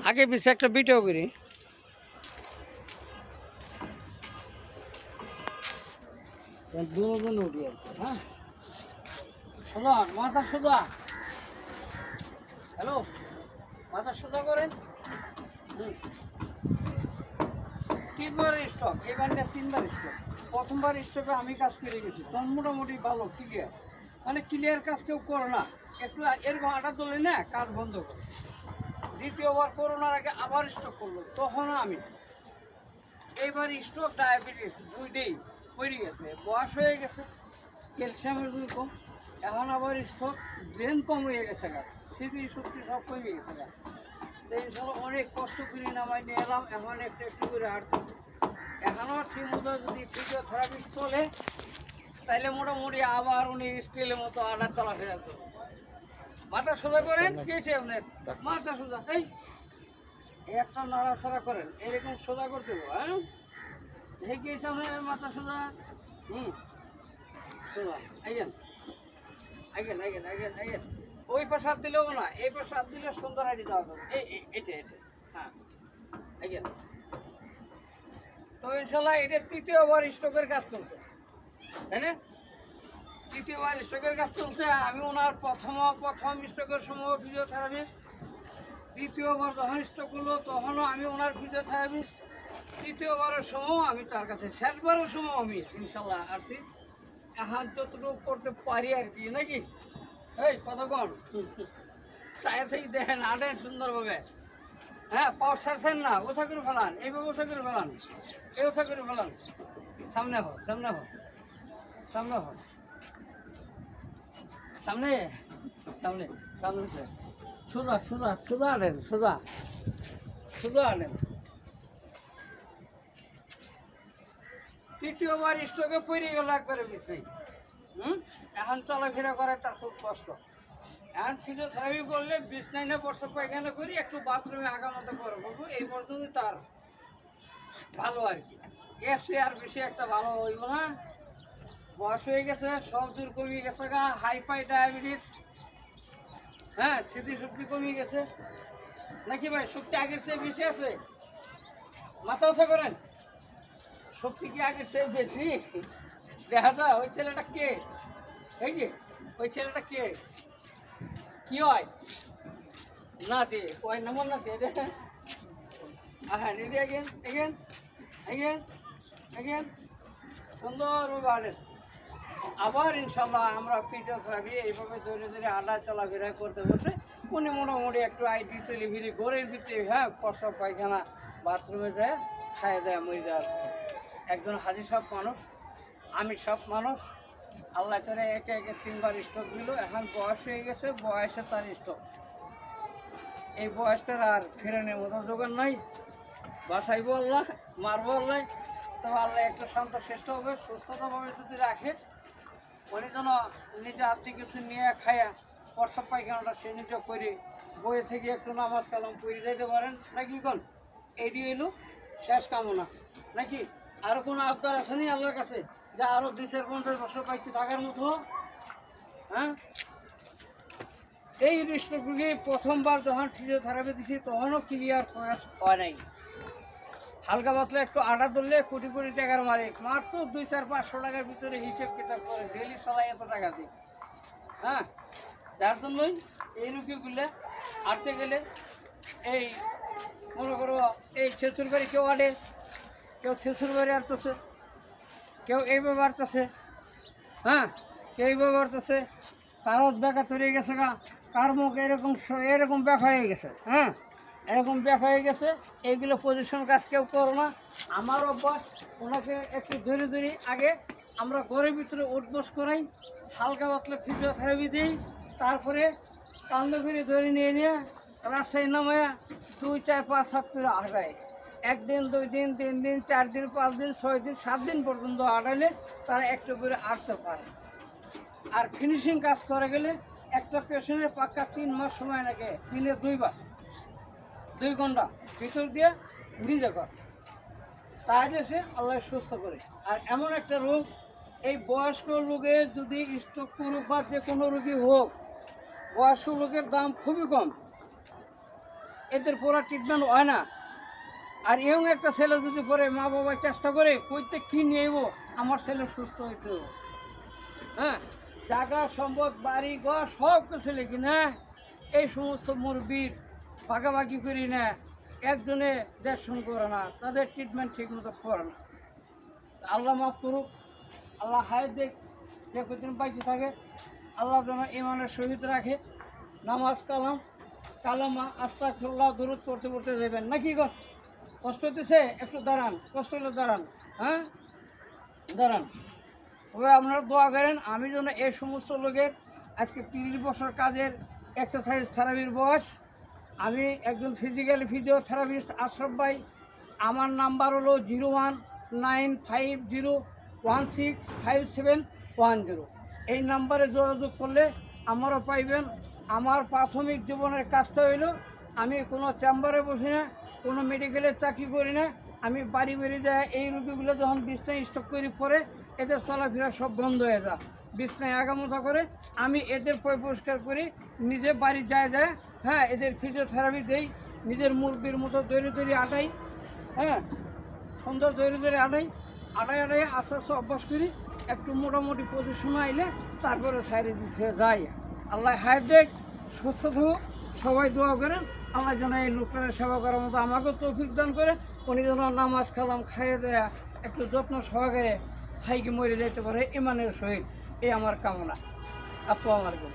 আগে পিছে একটা ভিডিও করি। দুজন উঠি আর কি। হ্যাঁ, সোজা মাথা সোজা। হ্যালো, মাথা সোজা করেন। তিনবার স্টক, এবারটা তিনবার স্টক। প্রথমবার স্টকে আমি কাজ করে গেছি, তখন মোটামুটি ভালো ক্লিয়ার, মানে ক্লিয়ার কাজ কেউ করে না, একটু এরকম আটা তোলে না, কাজ বন্ধ করে। দ্বিতীয়বার করোনার আগে আবার স্টক করলো, তখন আমি এইবার স্টক ডায়াবেটিস দুইটাই পড়ে গেছে, বয়স হয়ে গেছে, ক্যালসিয়ামের দুই কম, এখন আবার স্টক ড্রেন কম হয়ে গেছে গাছ, স্মৃতি শক্তি সব কমে গেছে গাছ। তো ইনশাল্লাহ অনেক কষ্ট করে নামাই নিয়ে এলাম, এখন একটু একটু করে হাঁটতেছে। এখনও ঠিক মতো যদি ফিজিওথেরাপি চলে তাইলে মোটামুটি আবার উনি স্টিলের মতো আটা চলাফেরা করবে। মাথা সোজা করেন, কেছে আপনার মাথা সোজা, এই একটা নাড়াচাড়া করেন, এরকম সোজা করতে দেবো। হ্যাঁ, গিয়েছে আপনার মাথা সোজা। সোজা eigen eigen eigen eigen eigen. ওই পাশে হাত দিলেও না, এই পাশে হাত দিলে সুন্দর হাঁটি দেওয়া যাবে। এটা এটা, হ্যাঁ আইগেন। তো ইনশাল্লাহ এটা তৃতীয়বার স্ট্রোকের কাজ চলছে, তাই না? তৃতীয়বার স্ট্রোকের কাজ চলছে। আমি ওনার প্রথম স্ট্রোকের সময় ফিজিওথেরাপিস্ট, দ্বিতীয়বার যখন স্ট্রোক হলো তখনও আমি ওনার ফিজিওথেরাপিস্ট, তৃতীয়বারের সময় আমি তার কাছে, শেষবারের সময় আমি ইনশাল্লাহ আসছি। এখন যতটুকু করতে পারি আর কি, নাকি? এই কতক্ষণ চায়ে থেকে দেখেন, আটেন সুন্দরভাবে। হ্যাঁ, পাওয়ার ছাড়ছেন না, ওষা করে ফেলান, এইভাবে ওষা করে ফেলান, এই ওষা করে ফেলান। সামনে হো, সামনে হো, সামনে হো, সামনে সামনে সামনে, সোজা সোজা সোজা আনেন, সোজা সোজা আনেন। তৃতীয়বার স্ট্রোকে পড়ে গেল একবারে বিছনাই। এখন চলাফেরা করে তার খুব কষ্ট। এখন ফিজিওথেরাপি করলে বিছনাই না বর্ষা পায়খানা করি, একটু বাথরুমে আগামতো করে বলবো, এই পর্যন্ত তার ভালো আর কি। এসে আর বেশি একটা ভালো হইব না, বয়স হয়ে গেছে, সব দূর কমে গেছে গা, হাইপাই ডায়াবেটিস, হ্যাঁ স্মৃতি শক্তি কমে গেছে, নাকি ভাই? শক্তি আগের চেয়ে বেশি আছে? মাথা উঁচা করেন, শক্তি কি আগের চেয়ে বেশি দেখা যায়? ওই ছেলেটা কে? এই যে ওই ছেলেটা কে, কি হয়? না দে ওই নাম্বার না দে, হ্যাঁ ready, again again again again, সুন্দরভাবে আনেন। আবার ইনশাল্লাহ আমরা ফিজিওথেরাপি এইভাবে ধরে ধরে আড্ডা চলাফেরা করতে বসে উনি মোটামুটি একটু আইটি চলিফিরি ঘরের ভিতরে, হ্যাঁ প্রস্রাব পায়খানা বাথরুমে যায়, খাইয়ে দেয়, মরে যাওয়ার। একজন হাজি সব মানুষ, আমি সব মানুষ, আল্লাহ তারা একে একে তিনবার স্ট্রোক দিল। এখন বয়স হয়ে গেছে, বয়সে তার স্ট্রোক, এই বয়সটার আর ফেরানোর মতো জোগাড় নাই। বাঁচাইবো আল্লাহ, মারবো আল্লাহ, তবে আল্লাহ একটু শান্ত শ্রেষ্ঠ হবে, সুস্থতাভাবে যদি রাখে, উনি যেন নিজে আত্মি কিছু নিয়ে খায়া প্রস্রাব পায়খানাটা সে নিজে করে বইয়ে থেকে একটু নামাজ কালাম পড়ে যেতে পারেন, নাকি? কোন এটি এলো শেষ কামনা, নাকি? আরও কোনো আবদার আসেনি আল্লাহর কাছে যে আরও 2-4-50 বছর পাইছি থাকার মতো? হ্যাঁ, এই স্ট্রোকগুলি প্রথমবার যখন ফিজিওথেরাপি দিছি তখনও ক্লিয়ার হয় নাই। হালকা পাতলা একটু আটা ধরলে কোটি কোটি টাকার মালিক, মাত্র 200-500 টাকার ভিতরে হিসেব কিতাব করে ডেলি চলাই এত টাকা দিই। হ্যাঁ, যার জন্যই এই রুগীগুলো আটতে গেলে, এই মনে করো এই ছেঁচুর বাড়ি কেউ আটে, কেউ ছেঁচুর বাড়ি আটতেছে, কেউ এইভাবে আটতেছে, হ্যাঁ কেউ এইভাবে আটতেছে, কারো ব্যাকা তৈরি গেছে গা, কার মুখ এরকম এরকম ব্যাক হয়ে গেছে, হ্যাঁ এরকম ব্যাক হয়ে গেছে। এইগুলো পজিশন কাজ কেউ করো না। আমার অভ্যাস, ওনাকে একটু ধরে ধরে আগে আমরা ঘরের ভিতরে উঠবস করাই, হালকা পাতলা ফিজিওথেরাপি দিই, তারপরে কান্দ করে ধরে নিয়ে রাস্তায় নামায়া 2-4-5 হাত করে আটায়, 1 দিন 2 দিন 3 দিন 4 দিন 5 দিন 6 দিন 7 দিন পর্যন্ত আটাইলে তারা একটু করে আটতে পারে। আর ফিনিশিং কাজ করে গেলে একটা পেশেন্টের পাক্কা 3 মাস সময় লাগে, দিনে 2 বার 2 ঘন্টা ভিতর দিয়ে নিজে কর, তাহলে সে আল্লাহ সুস্থ করে। আর এমন একটা রোগ, এই বয়স্ক রোগের যদি স্ট্রোক করুক বা যে কোনো রোগী হোক, বয়স্ক রোগের দাম খুবই কম। এদের পুরো ট্রিটমেন্ট হয় না। আর এরকম একটা ছেলে যদি পরে মা বাবা চেষ্টা করে কইতে কি নিয়ে এবো আমার ছেলে সুস্থ হইতে হবে। হ্যাঁ, জায়গা সম্পদ বাড়ি ঘর সব কিছু লিখি না, এই সমস্ত মুরব্বীর ভাগাভাগি করি না, একজনে দেখশন করে না, তাদের ট্রিটমেন্ট ঠিক মতো করে না। আল্লাহ মাফ করুক, আল্লাহ হায়াত দেখ, যে কদিন পাইতে থাকে আল্লাহ যেন ইমানের সহিত রাখে। নামাজ কালামা আস্তাগফিরুল্লাহ দুরূদ পড়তে পড়তে যাবেন নাকি গো? কষ্ট হতেছে একটু দাঁড়ান, কষ্ট হলে দাঁড়ান, হ্যাঁ দাঁড়ান। তবে আপনারা দোয়া করেন আমি যেন এই সমস্ত লোকের আজকে 30 বছর কাজের এক্সারসাইজ থেরাপির বয়স। আমি একজন ফিজিক্যালি ফিজিওথেরাপিস্ট আশরাফ ভাই। আমার নাম্বার হলো 019501657110। এই নাম্বারে যোগাযোগ করলে আমারও পাইবেন। আমার প্রাথমিক জীবনের কাজটা হইল আমি কোনো চেম্বারে বসি না, কোনো মেডিকেলে চাকরি করি না। আমি বাড়ি বাড়ি যায় এই রোগীগুলো যখন বিছনায় স্টক করে পরে এদের চলাফেরা সব বন্ধ হয়ে যায়, বিছনায় আগামতা করে আমি এদের পরিষ্কার করি, নিজে বাড়ি যায় হ্যাঁ এদের ফিজিওথেরাপি দেই, নিজের মুরগির মতো দৈরি আটাই, হ্যাঁ সুন্দর দৈরি আটাই আস্তে আস্তে অভ্যাস করি। একটু মোটামুটি পজিশন আইলে তারপরে সাইডে দিতে যাই। আল্লাহ হায়াত দেখ, সুস্থ থাকুক, সবাই দোয়া করেন আল্লাহ যেন এই লোকটার সেবা করার মতো আমাকেও তৌফিক দান করে, উনি যেন নামাজ কালাম খাইয়ে দেয়া একটু যত্ন সহকারে থাইকে মরে যেতে পারে ইমানের সহিত, এই আমার কামনা। আসসালামু আলাইকুম।